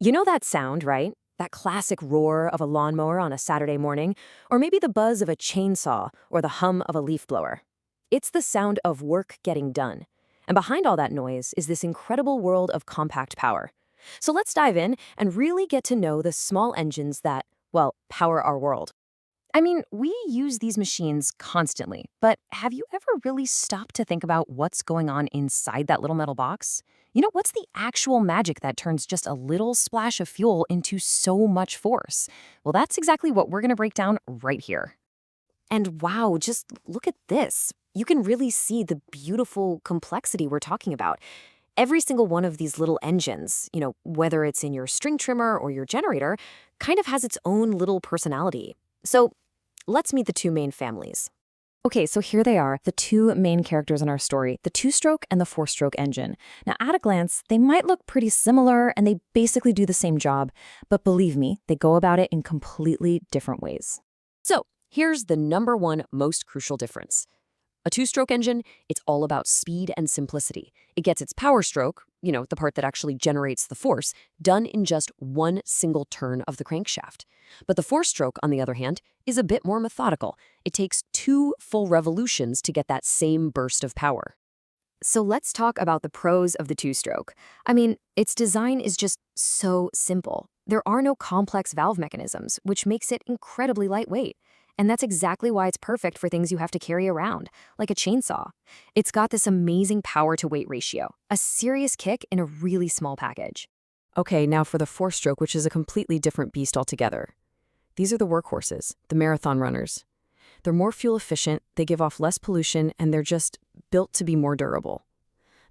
You know that sound, right? That classic roar of a lawnmower on a Saturday morning, or maybe the buzz of a chainsaw or the hum of a leaf blower. It's the sound of work getting done. And behind all that noise is this incredible world of compact power. So let's dive in and really get to know the small engines that, well, power our world. I mean, we use these machines constantly, but have you ever really stopped to think about what's going on inside that little metal box? What's the actual magic that turns just a little splash of fuel into so much force? Well, that's exactly what we're going to break down right here. And wow, just look at this. You can really see the beautiful complexity we're talking about. Every single one of these little engines, whether it's in your string trimmer or your generator, kind of has its own little personality. So let's meet the two main families. Okay, so here they are, the two main characters in our story, the two-stroke and the four-stroke engine. Now, at a glance, they might look pretty similar and they basically do the same job, but believe me, they go about it in completely different ways. So, here's the number one most crucial difference. A two-stroke engine, it's all about speed and simplicity. It gets its power stroke, the part that actually generates the force, done in just one single turn of the crankshaft. But the four-stroke, on the other hand, is a bit more methodical. It takes two full revolutions to get that same burst of power. So let's talk about the pros of the two-stroke. I mean, its design is just so simple. There are no complex valve mechanisms, which makes it incredibly lightweight. And that's exactly why it's perfect for things you have to carry around, like a chainsaw. It's got this amazing power-to-weight ratio, a serious kick in a really small package. Okay, now for the four-stroke, which is a completely different beast altogether. These are the workhorses, the marathon runners. They're more fuel efficient, they give off less pollution, and they're just built to be more durable.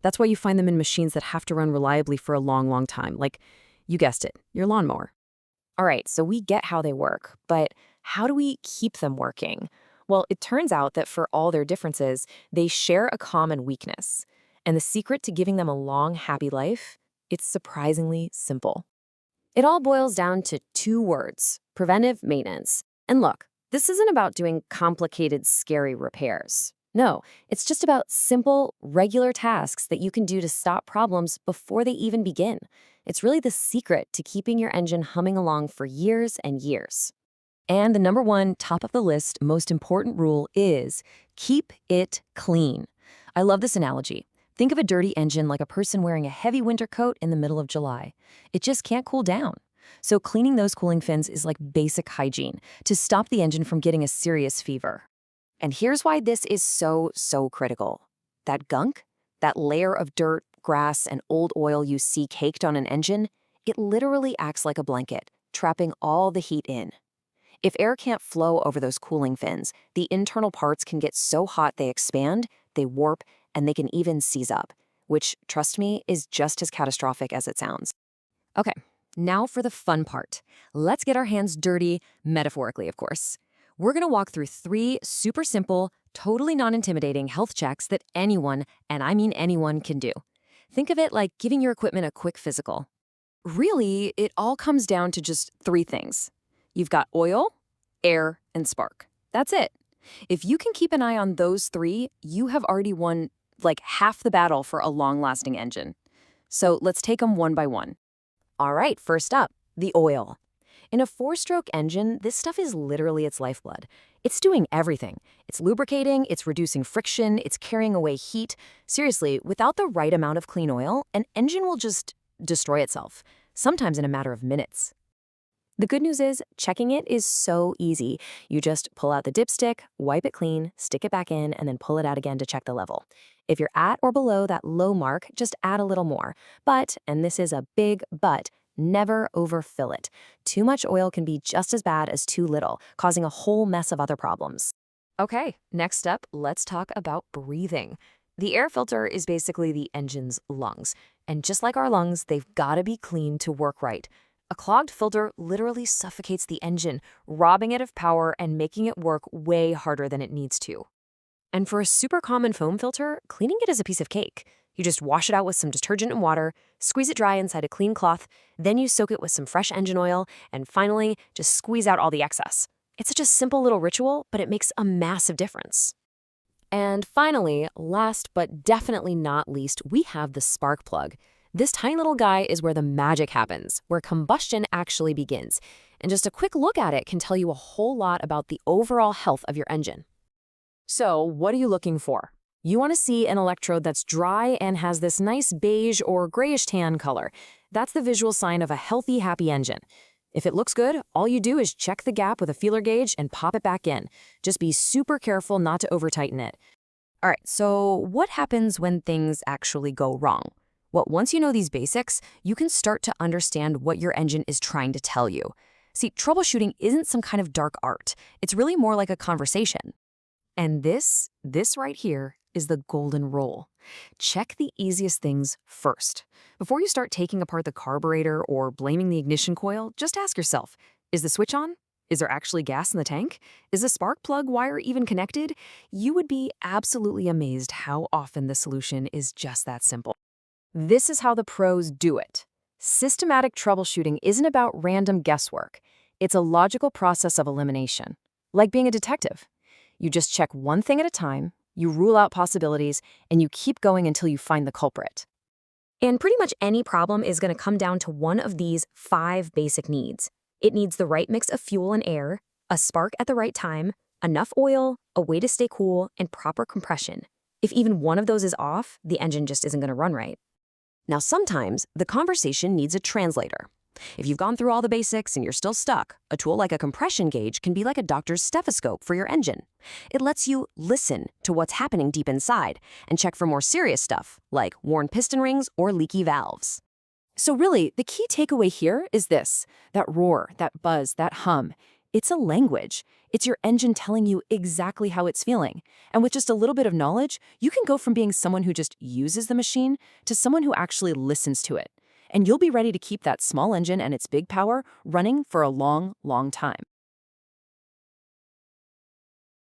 That's why you find them in machines that have to run reliably for a long, long time, like, you guessed it, your lawnmower. All right, so we get how they work, but how do we keep them working? Well, it turns out that for all their differences, they share a common weakness. And the secret to giving them a long, happy life? It's surprisingly simple. It all boils down to two words: preventive maintenance. And look, this isn't about doing complicated, scary repairs. No, it's just about simple, regular tasks that you can do to stop problems before they even begin. It's really the secret to keeping your engine humming along for years and years. And the number one, top of the list, most important rule is keep it clean. I love this analogy. Think of a dirty engine like a person wearing a heavy winter coat in the middle of July. It just can't cool down. So cleaning those cooling fins is like basic hygiene to stop the engine from getting a serious fever. And here's why this is so critical. That gunk, that layer of dirt, grass, and old oil you see caked on an engine, it literally acts like a blanket, trapping all the heat in. If air can't flow over those cooling fins, the internal parts can get so hot they expand, they warp, and they can even seize up, which, trust me, is just as catastrophic as it sounds. Okay, now for the fun part. Let's get our hands dirty, metaphorically, of course. We're going to walk through 3 super simple, totally non-intimidating health checks that anyone, and I mean anyone, can do. Think of it like giving your equipment a quick physical. Really, it all comes down to just 3 things. You've got oil, air, and spark. That's it. If you can keep an eye on those 3, you have already won like half the battle for a long-lasting engine. So let's take them one by one. All right, first up, the oil. In a 4-stroke engine, this stuff is literally its lifeblood. It's doing everything. It's lubricating, it's reducing friction, it's carrying away heat. Seriously, without the right amount of clean oil, an engine will just destroy itself, sometimes in a matter of minutes. The good news is, checking it is so easy. You just pull out the dipstick, wipe it clean, stick it back in, and then pull it out again to check the level. If you're at or below that low mark, just add a little more. But, and this is a big but, never overfill it. Too much oil can be just as bad as too little, causing a whole mess of other problems. Okay, next up, let's talk about breathing. The air filter is basically the engine's lungs. And just like our lungs, they've got to be clean to work right. A clogged filter literally suffocates the engine, robbing it of power and making it work way harder than it needs to. And for a super common foam filter, cleaning it is a piece of cake. You just wash it out with some detergent and water, squeeze it dry inside a clean cloth, then you soak it with some fresh engine oil, and finally, just squeeze out all the excess. It's such a simple little ritual, but it makes a massive difference. And finally, last but definitely not least, we have the spark plug. This tiny little guy is where the magic happens, where combustion actually begins. And just a quick look at it can tell you a whole lot about the overall health of your engine. So, what are you looking for? You want to see an electrode that's dry and has this nice beige or grayish tan color. That's the visual sign of a healthy, happy engine. If it looks good, all you do is check the gap with a feeler gauge and pop it back in. Just be super careful not to over-tighten it. All right, so what happens when things actually go wrong? Well, once you know these basics, you can start to understand what your engine is trying to tell you. See, troubleshooting isn't some kind of dark art. It's really more like a conversation. And this right here is the golden rule. Check the easiest things first. Before you start taking apart the carburetor or blaming the ignition coil, just ask yourself, is the switch on? Is there actually gas in the tank? Is the spark plug wire even connected? You would be absolutely amazed how often the solution is just that simple. This is how the pros do it. Systematic troubleshooting isn't about random guesswork. It's a logical process of elimination, like being a detective. You just check one thing at a time, you rule out possibilities, and you keep going until you find the culprit. And pretty much any problem is going to come down to one of these 5 basic needs. It needs the right mix of fuel and air, a spark at the right time, enough oil, a way to stay cool, and proper compression. If even one of those is off, the engine just isn't going to run right. Now, sometimes the conversation needs a translator. If you've gone through all the basics and you're still stuck, a tool like a compression gauge can be like a doctor's stethoscope for your engine. It lets you listen to what's happening deep inside and check for more serious stuff, like worn piston rings or leaky valves. So really, the key takeaway here is this: that roar, that buzz, that hum. It's a language. It's your engine telling you exactly how it's feeling. And with just a little bit of knowledge, you can go from being someone who just uses the machine to someone who actually listens to it. And you'll be ready to keep that small engine and its big power running for a long, long time.